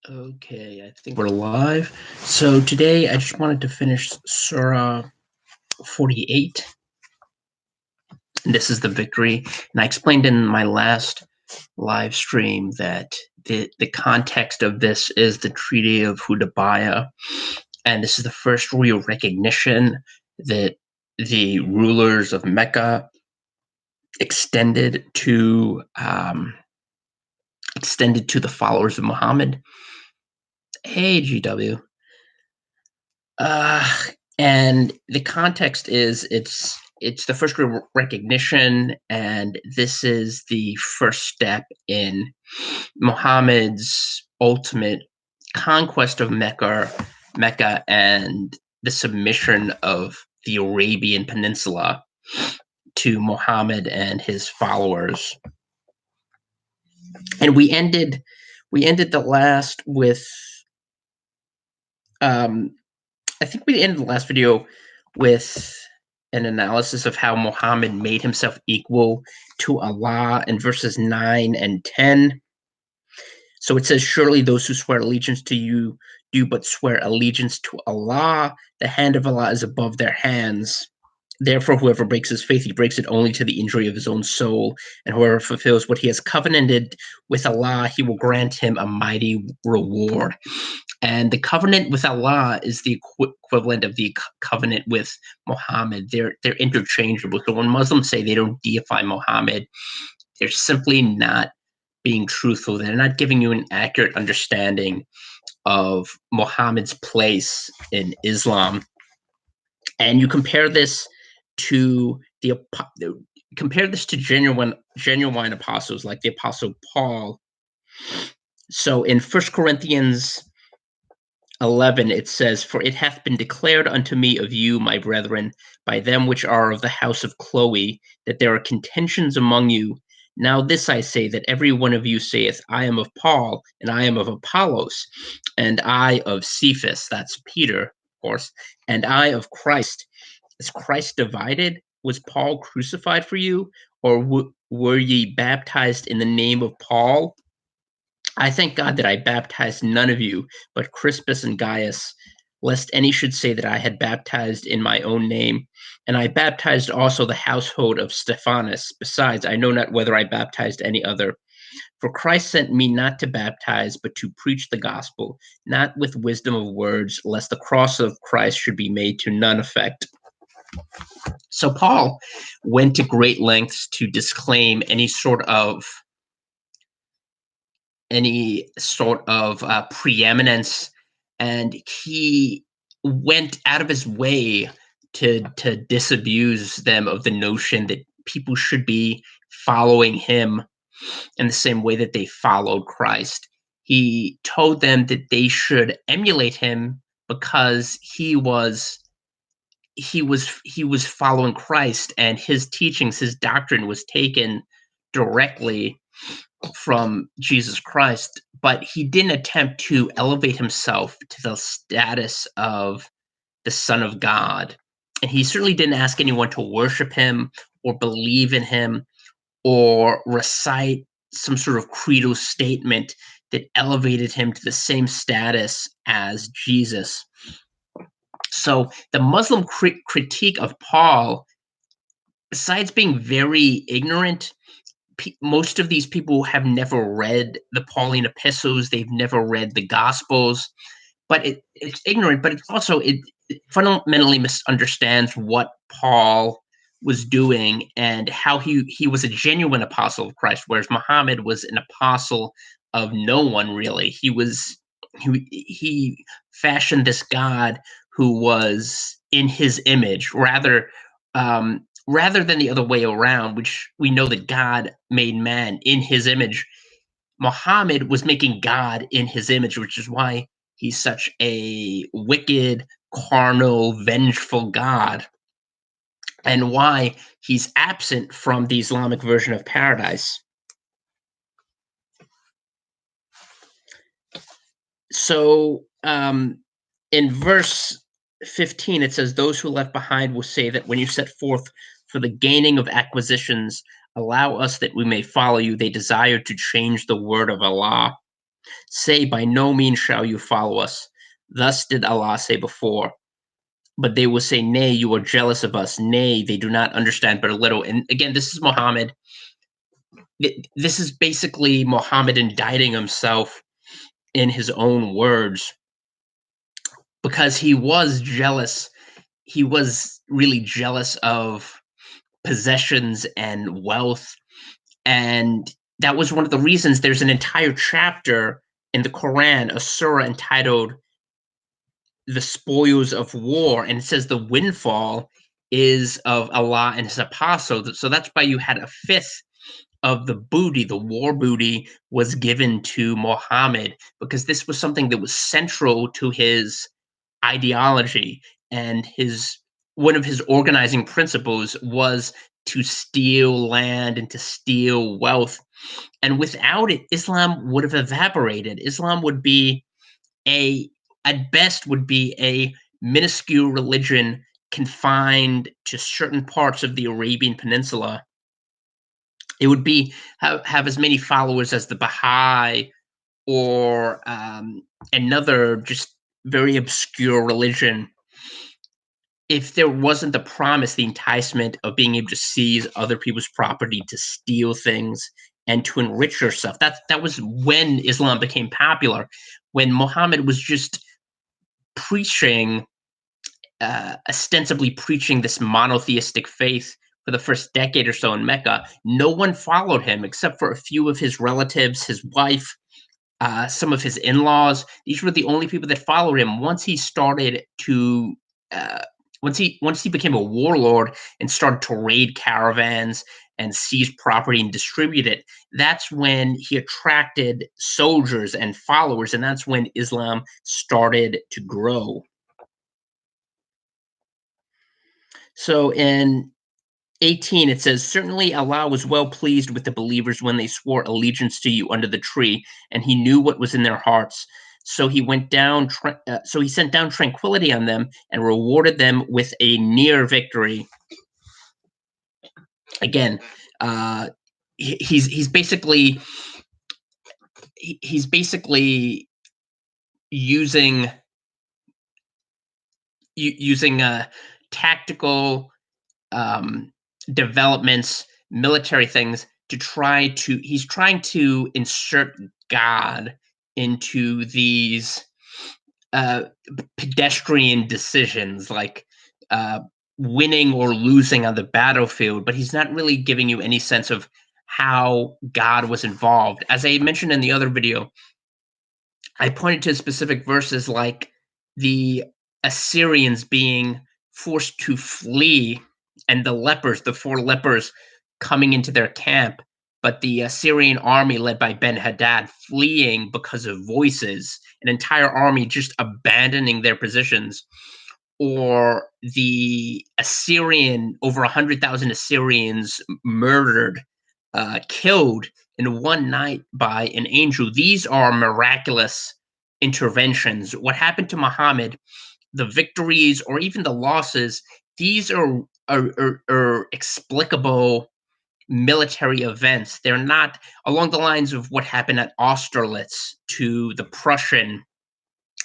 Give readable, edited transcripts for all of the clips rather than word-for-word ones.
Okay, I think we're live. So today I just wanted to finish Surah 48. And this is the victory. And I explained in my last live stream that the context of this is the Treaty of Hudaybiyah. And this is the first real recognition that the rulers of Mecca extended to the followers of Muhammad. Hey, GW. Uh, and the context is it's the first recognition, and this is the first step in Muhammad's ultimate conquest of Mecca, and the submission of the Arabian Peninsula to Muhammad and his followers. And we ended the last with I think we ended the last video with an analysis of how Muhammad made himself equal to Allah in verses 9 and 10. So it says, surely those who swear allegiance to you do but swear allegiance to Allah. The hand of Allah is above their hands. Therefore, whoever breaks his faith, he breaks it only to the injury of his own soul. And whoever fulfills what he has covenanted with Allah, he will grant him a mighty reward. And the covenant with Allah is the equivalent of the covenant with Muhammad. They're interchangeable. So when Muslims say they don't deify Muhammad, they're simply not being truthful. They're not giving you an accurate understanding of Muhammad's place in Islam. And you compare this to genuine apostles like the Apostle Paul. So in 1 Corinthians 11, it says, for it hath been declared unto me of you, my brethren, by them which are of the house of Chloe, that there are contentions among you. Now this I say, that every one of you saith, I am of Paul, and I am of Apollos, and I of Cephas, that's Peter, of course, and I of Christ. Is Christ divided? Was Paul crucified for you? Or were ye baptized in the name of Paul? I thank God that I baptized none of you, but Crispus and Gaius, lest any should say that I had baptized in my own name. And I baptized also the household of Stephanas. Besides, I know not whether I baptized any other. For Christ sent me not to baptize, but to preach the gospel, not with wisdom of words, lest the cross of Christ should be made to none effect. So Paul went to great lengths to disclaim any sort of preeminence, and he went out of his way to disabuse them of the notion that people should be following him in the same way that they followed Christ. He told them that they should emulate him because he was following Christ, and his teachings, his doctrine was taken directly from Jesus Christ, but he didn't attempt to elevate himself to the status of the Son of God. And he certainly didn't ask anyone to worship him or believe in him or recite some sort of creedal statement that elevated him to the same status as Jesus. So the Muslim critique of Paul, besides being very ignorant, most of these people have never read the Pauline epistles. They've never read the Gospels, but it's ignorant. But it's also it fundamentally misunderstands what Paul was doing and how he was a genuine apostle of Christ, whereas Muhammad was an apostle of no one really. He fashioned this God who was in his image, rather than the other way around, which we know that God made man in his image. Muhammad was making God in his image, which is why he's such a wicked, carnal, vengeful God, and why he's absent from the Islamic version of paradise. So in verse 15, it says, those who left behind will say that when you set forth for the gaining of acquisitions, allow us that we may follow you. They desire to change the word of Allah. Say, by no means shall you follow us. Thus did Allah say before. But they will say, nay, you are jealous of us. Nay, they do not understand but a little. And again, this is Muhammad. This is basically Muhammad indicting himself in his own words because he was jealous. He was really jealous of possessions and wealth. And that was one of the reasons there's an entire chapter in the Quran, a surah entitled The Spoils of War. And it says the windfall is of Allah and his apostle. So that's why you had a fifth of the booty, the war booty, was given to Muhammad because this was something that was central to his ideology, and his one of his organizing principles was to steal land and to steal wealth. And without it, Islam would have evaporated. Islam would be at best, would be a minuscule religion confined to certain parts of the Arabian Peninsula. It would be have as many followers as the Baha'i or another just very obscure religion if there wasn't the promise, the enticement of being able to seize other people's property, to steal things, and to enrich yourself. That was when Islam became popular, when Muhammad was just preaching, ostensibly preaching this monotheistic faith for the first decade or so in Mecca. No one followed him except for a few of his relatives, his wife, some of his in-laws. These were the only people that followed him. Once he started to uh, once he became a warlord and started to raid caravans and seize property and distribute it, that's when he attracted soldiers and followers, and that's when Islam started to grow. So in 18, it says, certainly Allah was well pleased with the believers when they swore allegiance to you under the tree, and he knew what was in their hearts. So he sent down tranquility on them and rewarded them with a near victory. Again, he's basically using tactical developments, military things he's trying to insert God into these uh, pedestrian decisions like winning or losing on the battlefield, but he's not really giving you any sense of how God was involved. As I mentioned in the other video, I pointed to specific verses like the Assyrians being forced to flee and the four lepers coming into their camp, but the Assyrian army led by Ben-Hadad fleeing because of voices, an entire army just abandoning their positions, or the over 100,000 Assyrians murdered, killed in one night by an angel. These are miraculous interventions. What happened to Muhammad, the victories or even the losses, these are explicable military events. They're not along the lines of what happened at Austerlitz to the Prussian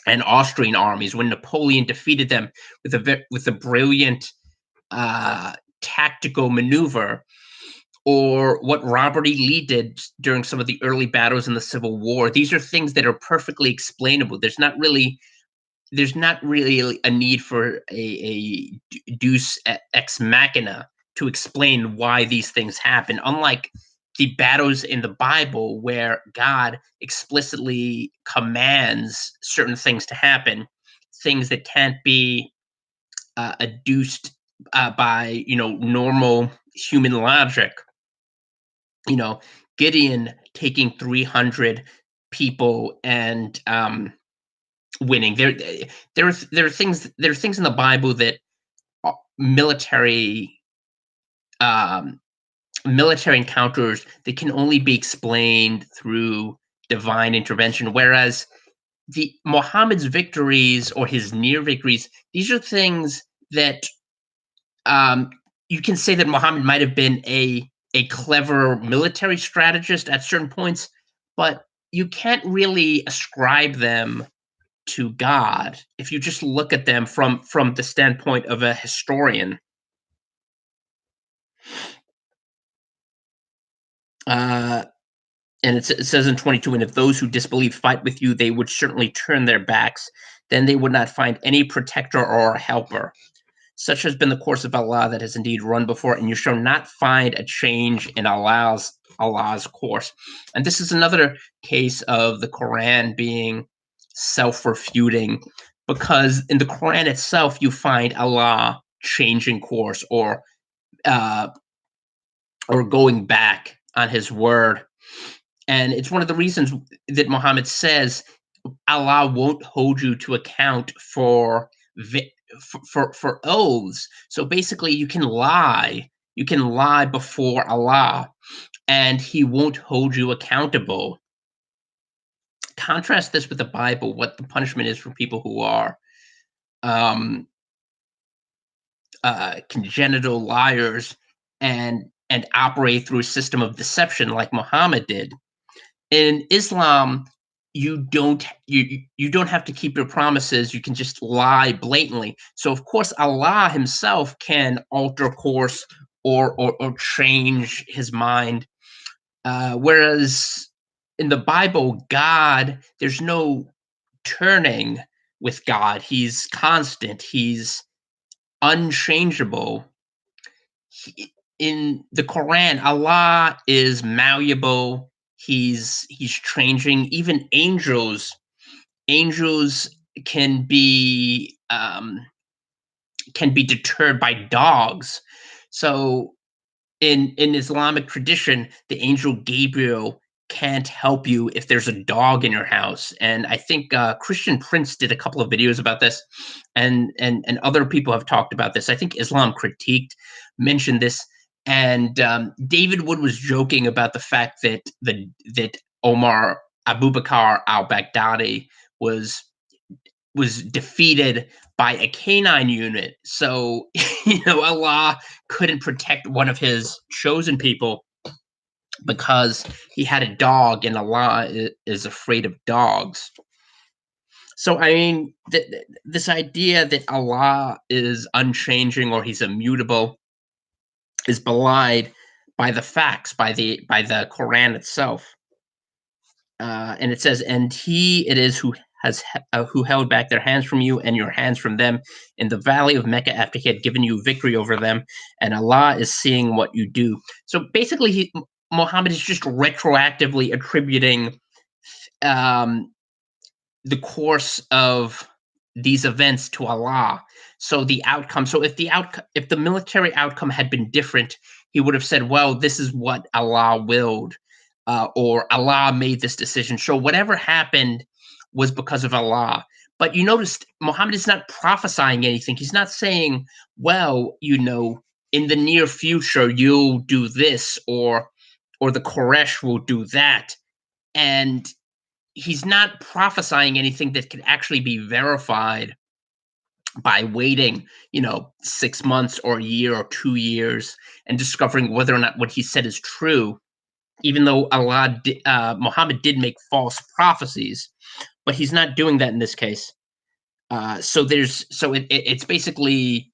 and Austrian armies when Napoleon defeated them with a brilliant tactical maneuver, or what Robert E. Lee did during some of the early battles in the Civil War. These are things that are perfectly explainable. There's not really a need for a deus ex machina to explain why these things happen, unlike the battles in the Bible where God explicitly commands certain things to happen, things that can't be adduced by normal human logic. Gideon taking 300 people and winning. There are things in the Bible that military encounters that can only be explained through divine intervention, whereas the Muhammad's victories or his near victories, these are things that you can say that Muhammad might have been a clever military strategist at certain points, but you can't really ascribe them to God if you just look at them from the standpoint of a historian. Uh, and it says in 22, and if those who disbelieve fight with you, they would certainly turn their backs. Then they would not find any protector or helper. Such has been the course of Allah that has indeed run before, and you shall not find a change in Allah's course. And this is another case of the Quran being self-refuting, because in the Quran itself you find Allah changing course uh, or going back on His word. And it's one of the reasons that Muhammad says Allah won't hold you to account for oaths. So basically, you can lie. You can lie before Allah, and He won't hold you accountable. Contrast this with the Bible. What the punishment is for people who are um, congenital liars and operate through a system of deception, like Muhammad did. In Islam, you don't have to keep your promises. You can just lie blatantly. So of course Allah himself can alter course or change his mind. Whereas in the Bible, God, there's no turning with God. He's constant. He's unchangeable. In the Quran, Allah is malleable. He's changing. Even angels can be deterred by dogs. So in Islamic tradition, the angel Gabriel can't help you if there's a dog in your house. And I think Christian Prince did a couple of videos about this, and other people have talked about this. I think Islam Critiqued mentioned this, and David Wood was joking about the fact that Omar Abu Bakr al-Baghdadi was defeated by a canine unit. So, Allah couldn't protect one of his chosen people because he had a dog, and Allah is afraid of dogs. So, I mean, this idea that Allah is unchanging or He's immutable is belied by the facts, by the Quran itself. And it says, "And He it is who held back their hands from you and your hands from them in the valley of Mecca after He had given you victory over them, and Allah is seeing what you do." So basically, Muhammad is just retroactively attributing um, the course of these events to Allah. So the outcome. So if the military outcome had been different, he would have said, "Well, this is what Allah willed." Or Allah made this decision. So whatever happened was because of Allah. But you notice Muhammad is not prophesying anything. He's not saying, well, in the near future you'll do this, or the Quraysh will do that. And he's not prophesying anything that can actually be verified by waiting, 6 months or a year or 2 years and discovering whether or not what he said is true, even though Muhammad did make false prophecies, but he's not doing that in this case. It's basically,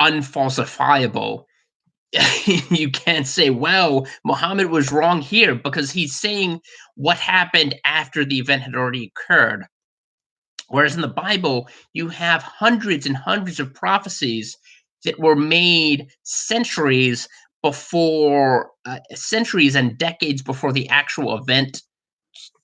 unfalsifiable. You can't say, well, Muhammad was wrong here, because he's saying what happened after the event had already occurred. Whereas in the Bible, you have hundreds and hundreds of prophecies that were made centuries and decades before the actual event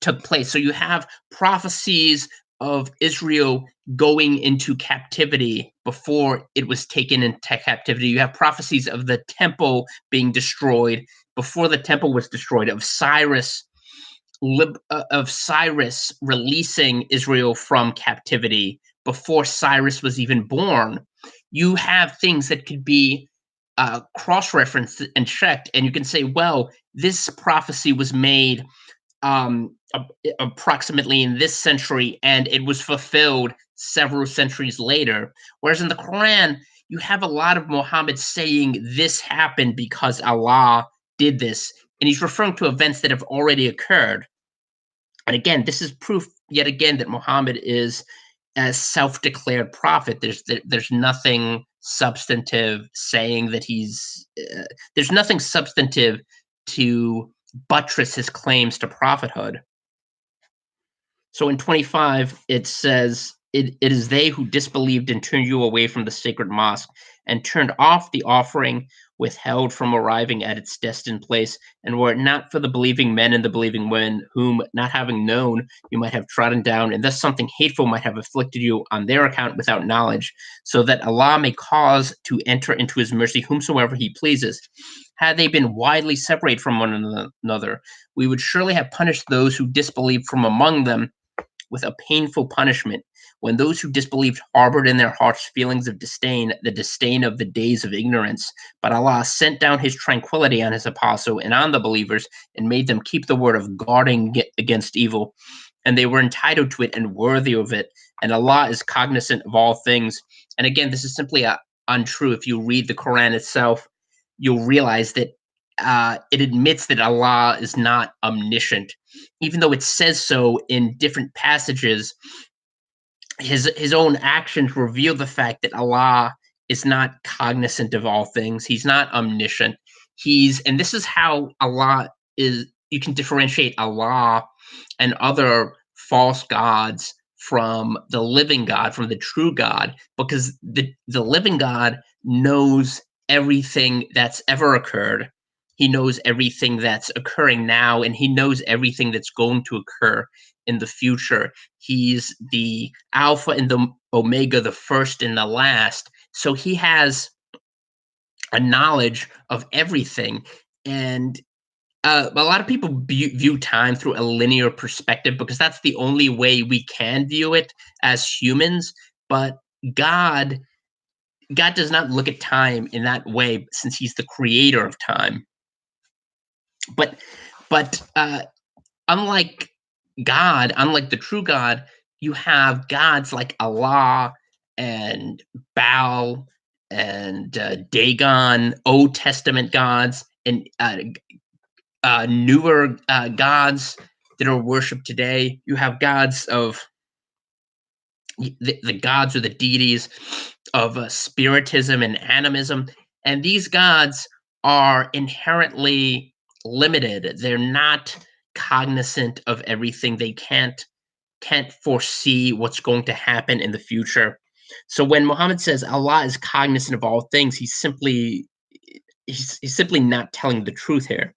took place. So you have prophecies of Israel going into captivity before it was taken into captivity. You have prophecies of the temple being destroyed before the temple was destroyed, of Cyrus releasing Israel from captivity before Cyrus was even born. You have things that could be cross-referenced and checked, and you can say, well, this prophecy was made approximately in this century, and it was fulfilled several centuries later. Whereas in the Quran, you have a lot of Muhammad saying this happened because Allah did this, and he's referring to events that have already occurred. And again, this is proof yet again that Muhammad is a self-declared prophet. There's nothing substantive saying that there's nothing substantive to buttress his claims to prophethood. So in 25, it says, it is they who disbelieved and turned you away from the sacred mosque and turned off the offering withheld from arriving at its destined place, and were it not for the believing men and the believing women, whom, not having known, you might have trodden down, and thus something hateful might have afflicted you on their account without knowledge, so that Allah may cause to enter into his mercy whomsoever he pleases. Had they been widely separated from one another, we would surely have punished those who disbelieved from among them with a painful punishment. When those who disbelieved harbored in their hearts feelings of disdain, the disdain of the days of ignorance, but Allah sent down his tranquility on his apostle and on the believers, and made them keep the word of guarding against evil. And they were entitled to it and worthy of it. And Allah is cognizant of all things. And again, this is simply untrue. If you read the Quran itself, you'll realize that it admits that Allah is not omniscient, even though it says so in different passages. His own actions reveal the fact that Allah is not cognizant of all things. He's not omniscient. And this is how Allah is. You can differentiate Allah and other false gods from the living God, from the true God, because the living God knows everything that's ever occurred. He knows everything that's occurring now, and he knows everything that's going to occur in the future. He's the Alpha and the Omega, the first and the last. So he has a knowledge of everything. And a lot of people view time through a linear perspective because that's the only way we can view it as humans. But God, God does not look at time in that way, since He's the creator of time. But but unlike God, unlike the true God, you have gods like Allah and Baal and Dagon, Old Testament gods, and newer gods that are worshipped today. You have gods of the gods or the deities of spiritism and animism, and these gods are inherently limited. They're not cognizant of everything. They can't foresee what's going to happen in the future. So when Muhammad says Allah is cognizant of all things, he's simply not telling the truth here.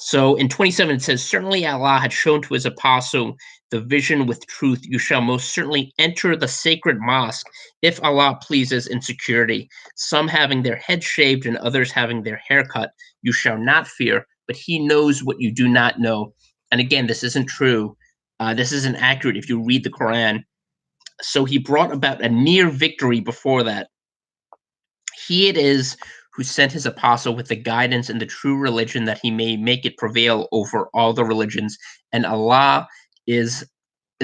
So in 27, it says, certainly Allah had shown to his apostle the vision with truth. You shall most certainly enter the sacred mosque, if Allah pleases, in security. Some having their heads shaved and others having their hair cut. You shall not fear, but he knows what you do not know. And again, this isn't true. This isn't accurate if you read the Quran. So he brought about a near victory before that. He it is who sent his apostle with the guidance and the true religion, that he may make it prevail over all the religions, and Allah is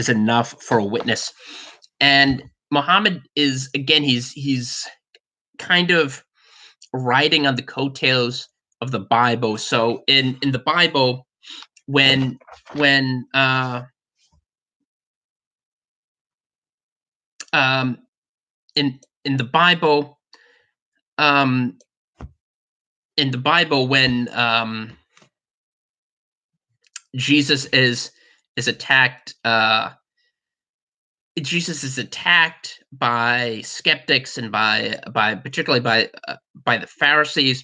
enough for a witness. And Muhammad is, again, he's kind of riding on the coattails of the Bible. So in the Bible, when um in the Bible, um in the Bible, when Jesus is attacked, Jesus is attacked by skeptics and by particularly by the Pharisees,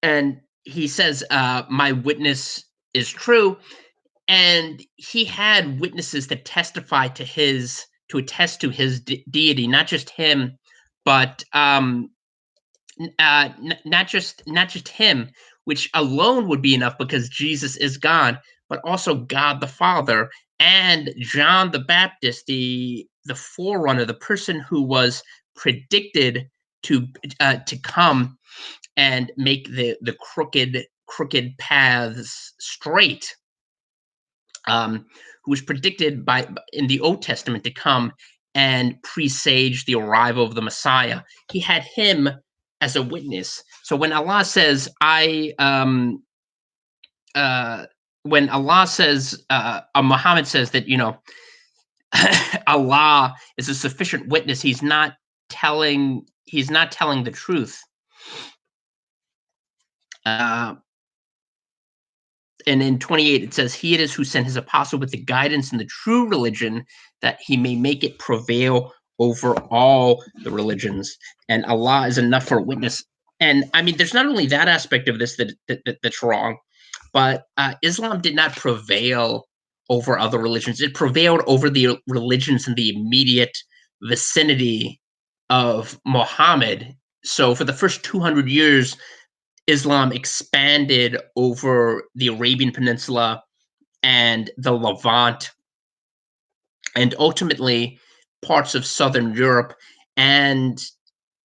and he says, "My witness is true," and he had witnesses that testify to attest to his deity, not just him, but not just him, which alone would be enough because Jesus is God, but also God the Father and John the Baptist, the forerunner, the person who was predicted to come and make the crooked paths straight. Who was predicted in the Old Testament to come and presage the arrival of the Messiah. He had him as a witness. So when Allah says, when Allah says, Muhammad says that, Allah is a sufficient witness, he's not telling the truth. Uh, and in 28 it says, he it is who sent his apostle with the guidance and the true religion, that he may make it prevail over all the religions, and Allah is enough for a witness. And I mean, there's not only that aspect of this that's wrong, but Islam did not prevail over other religions. It prevailed over the religions in the immediate vicinity of Muhammad. So for the first 200 years, Islam expanded over the Arabian Peninsula and the Levant, and ultimately parts of southern Europe and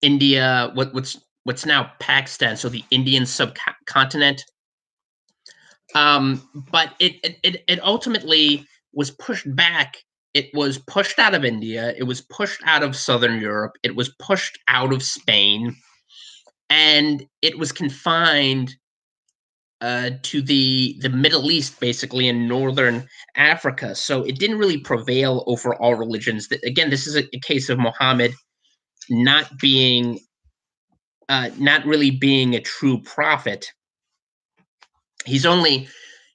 India, what's now Pakistan, so the Indian subcontinent. But it ultimately was pushed back. It was pushed out of India. It was pushed out of southern Europe. It was pushed out of Spain, and it was confined to the Middle East, basically in northern Africa. So it didn't really prevail over all religions. Again, this is a case of Muhammad not being, not really being a true prophet. He's only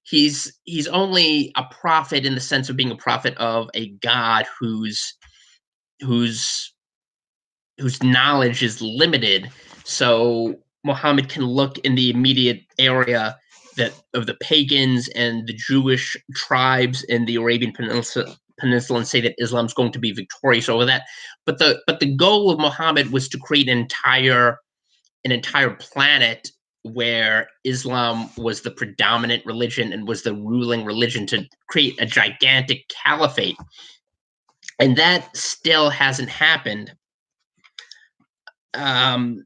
he's only a prophet in the sense of being a prophet of a God whose whose knowledge is limited. So Muhammad can look in the immediate area that of the pagans and the Jewish tribes in the Arabian Peninsula and say that Islam's going to be victorious over that. But the goal of Muhammad was to create an entire planet where Islam was the predominant religion and was the ruling religion, to create a gigantic caliphate. And that still hasn't happened. Um,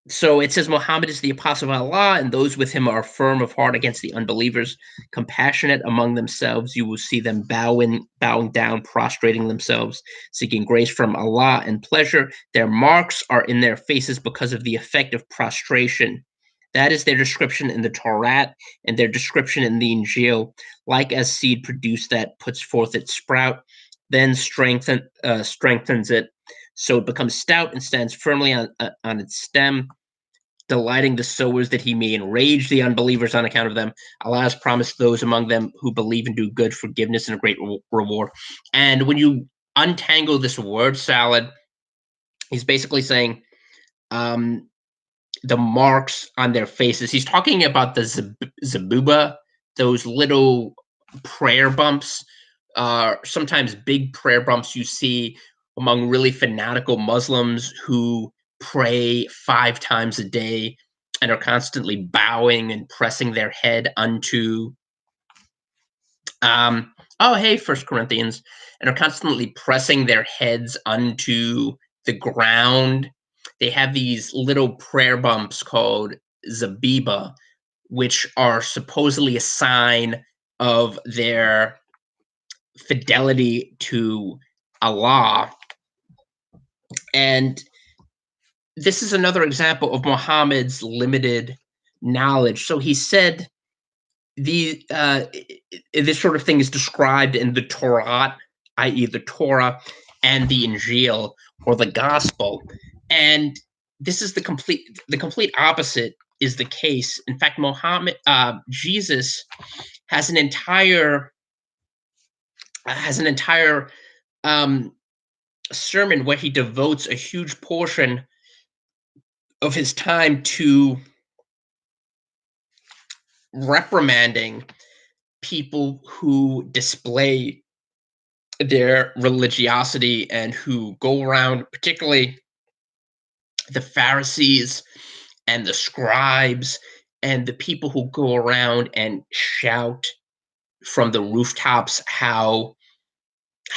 so it says, Muhammad is the apostle of Allah, and those with him are firm of heart against the unbelievers, compassionate among themselves. You will see them bowing down, prostrating themselves, seeking grace from Allah and pleasure. Their marks are in their faces because of the effect of prostration. That is their description in the Torah and their description in the Injil, like as seed produced that puts forth its sprout, then strengthens it, so it becomes stout and stands firmly on its stem, delighting the sowers that he may enrage the unbelievers on account of them. Allah has promised those among them who believe and do good forgiveness and a great reward. And when you untangle this word salad, he's basically saying, the marks on their faces. He's talking about the zabuba, those little prayer bumps, sometimes big prayer bumps you see among really fanatical Muslims who pray 5 times a day and are constantly bowing and pressing their head unto, oh hey, First Corinthians, and are constantly pressing their heads unto the ground. They have these little prayer bumps called zabiba, which are supposedly a sign of their fidelity to Allah. And this is another example of Muhammad's limited knowledge. So he said this sort of thing is described in the Torah, i.e., the Torah and the Injil, or the Gospel, and this is the complete opposite is the case. In fact, Jesus has an entire sermon where he devotes a huge portion of his time to reprimanding people who display their religiosity and who go around, particularly the Pharisees and the scribes and the people who go around and shout from the rooftops how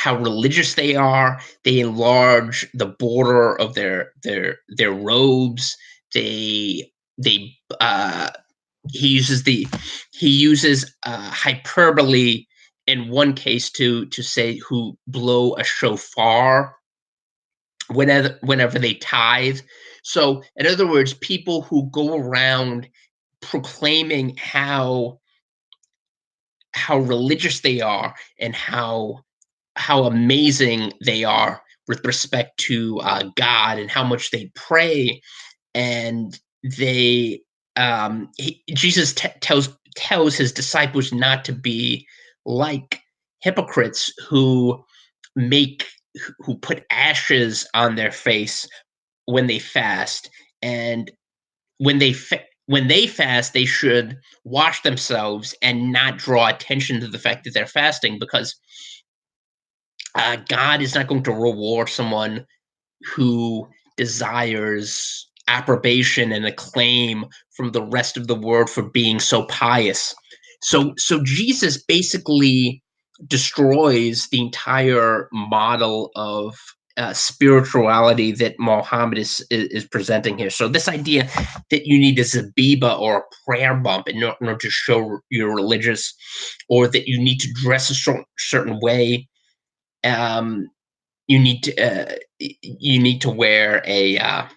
religious they are. They enlarge the border of their robes. They he uses hyperbole in one case to say who blow a shofar whenever they tithe. So in other words, people who go around proclaiming how how religious they are and how amazing they are with respect to God and how much they pray, and Jesus tells his disciples not to be like hypocrites make who put ashes on their face when they fast, and when they fast, they should wash themselves and not draw attention to the fact that they're fasting, because God is not going to reward someone who desires approbation and acclaim from the rest of the world for being so pious. So Jesus basically destroys the entire model of spirituality that Muhammad is presenting here. So this idea that you need a zabiba or a prayer bump in order to show you're religious, or that you need to dress a certain way, um, you need to wear a uh,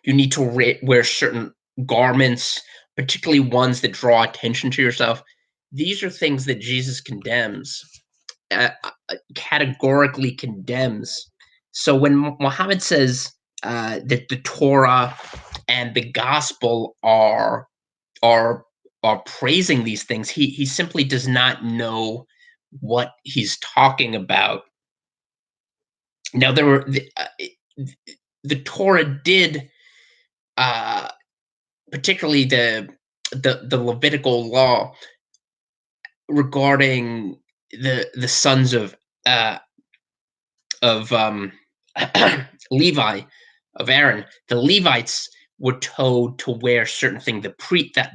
you need to wear certain garments, particularly ones that draw attention to yourself. These are things that Jesus condemns, categorically condemns. So when Muhammad says that the Torah and the gospel are are praising these things, he simply does not know what he's talking about. Now, the Torah did, uh, particularly the Levitical law regarding the sons uh, of Levi, of Aaron. The Levites were told to wear certain things. That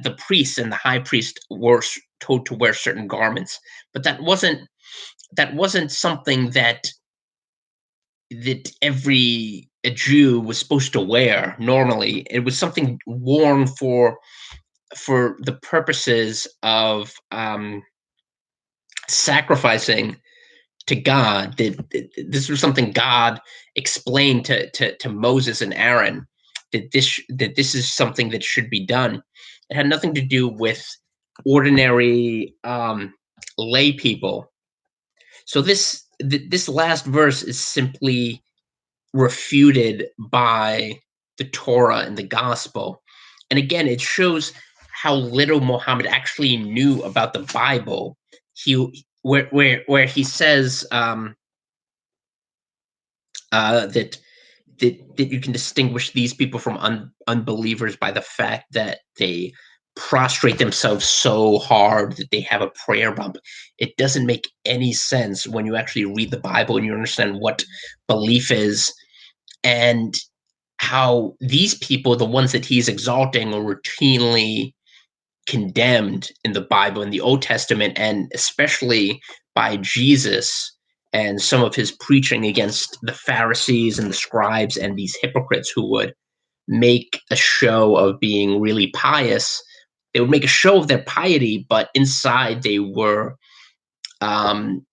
the priests and the high priest were told to wear certain garments, but that wasn't something that every a Jew was supposed to wear normally. It was something worn for the purposes of sacrificing to God. This was something God explained to Moses and Aaron, that this is something that should be done. It had nothing to do with ordinary lay people. So this last verse is simply refuted by the Torah and the gospel. And again, it shows how little Muhammad actually knew about the Bible. Where he says that you can distinguish these people from unbelievers by the fact that they prostrate themselves so hard that they have a prayer bump. It doesn't make any sense when you actually read the Bible and you understand what belief is, and how these people, the ones that he's exalting, are routinely condemned in the Bible, in the Old Testament, and especially by Jesus and some of his preaching against the Pharisees and the scribes and these hypocrites who would make a show of being really pious. They would make a show of their piety, but inside they were.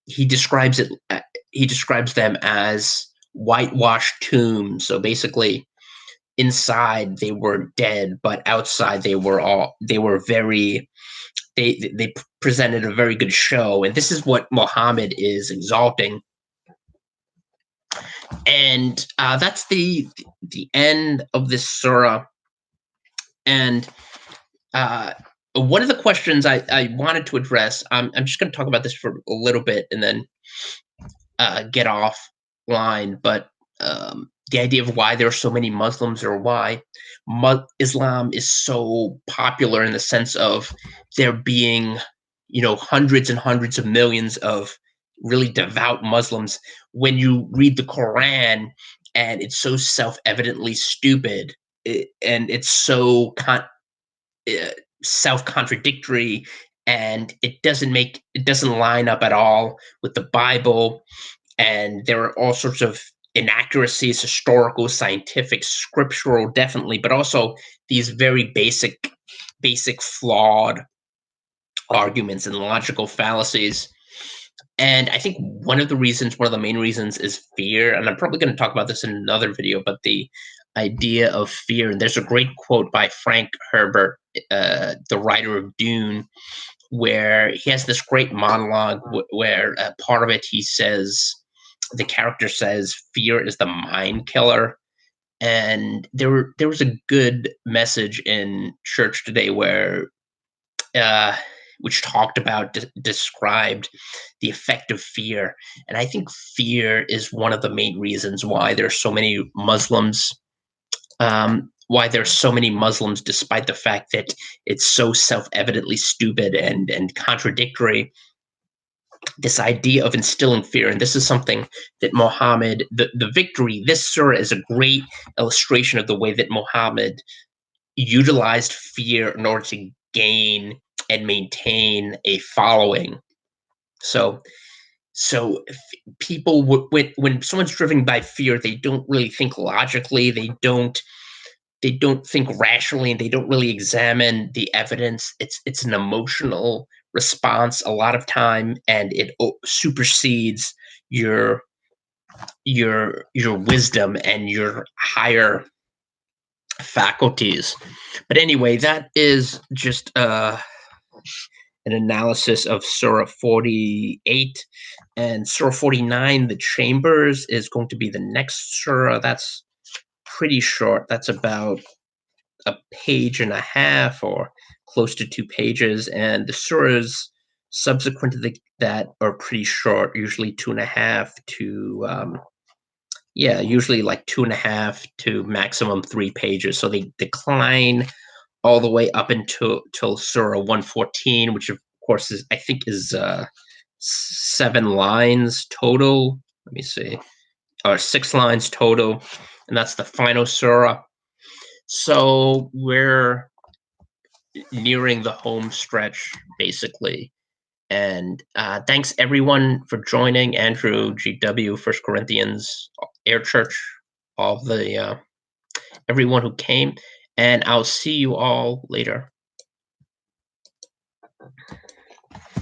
He describes it. He describes them as whitewashed tombs. So basically, inside they were dead, but outside they were very they presented a very good show, and this is what Muhammad is exalting. And that's the end of this surah. And one of the questions I wanted to address, I'm just going to talk about this for a little bit and then get offline, but the idea of why there are so many Muslims, or why Islam is so popular, in the sense of there being, hundreds and hundreds of millions of really devout Muslims. When you read the Quran, and it's so self-evidently stupid, and it's so self-contradictory, and it doesn't line up at all with the Bible, and there are all sorts of inaccuracies, historical, scientific, scriptural, definitely, but also these very basic flawed arguments and logical fallacies. And I think one of the main reasons, is fear. And I'm probably going to talk about this in another video, but idea of fear. And there's a great quote by Frank Herbert, the writer of Dune, where he has this great monologue where part of it he says, the character says, fear is the mind killer. And there was a good message in church today where uh, which talked about described the effect of fear. And I think fear is one of the main reasons why there's so many Muslims, despite the fact that it's so self-evidently stupid and contradictory. This idea of instilling fear, and this is something that Muhammad, the victory, this surah is a great illustration of the way that Muhammad utilized fear in order to gain and maintain a following. So, people, when someone's driven by fear, they don't really think logically. They don't think rationally, and they don't really examine the evidence. It's an emotional response a lot of time, and it supersedes your your wisdom and your higher faculties. But anyway, that is just an analysis of Surah 48. And Surah 49, the Chambers, is going to be the next Surah. That's pretty short. That's about a page and a half, or close to 2 pages. And the surahs subsequent to that are pretty short, usually 2.5 to usually like 2.5 to maximum 3 pages. So they decline all the way up until till Surah 114, which of course is, I think, is 7 lines total. Let me see, or 6 lines total, and that's the final Surah. So we're nearing the home stretch, basically. And thanks everyone for joining. Andrew, GW, First Corinthians, Air Church, all the everyone who came, and I'll see you all later.